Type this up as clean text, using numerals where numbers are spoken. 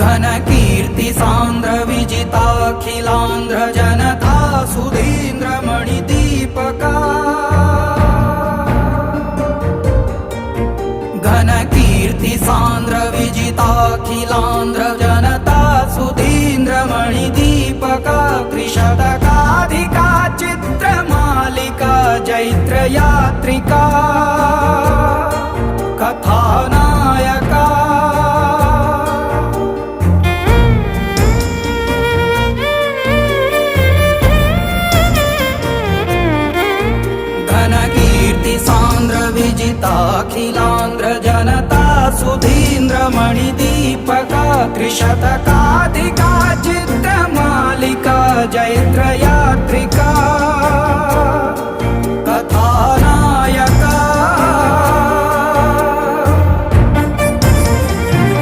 घनकीर्ति सांद्र विजिताखिलांध्र Janata Sudhindra मणिदीपका घनकीर्ति सांद्र विजिताखिलांध्र Janata Sudhindra मणिदीपका त्रिशतकाधिका चित्रमालिका Jaitra यात्रिका कथानायका घनकीर्ति सांद्र विजिताखिलांध्र Janata Sudhindra मणिदीपका त्रिशतकाधिका चित्रमालिका Jaitra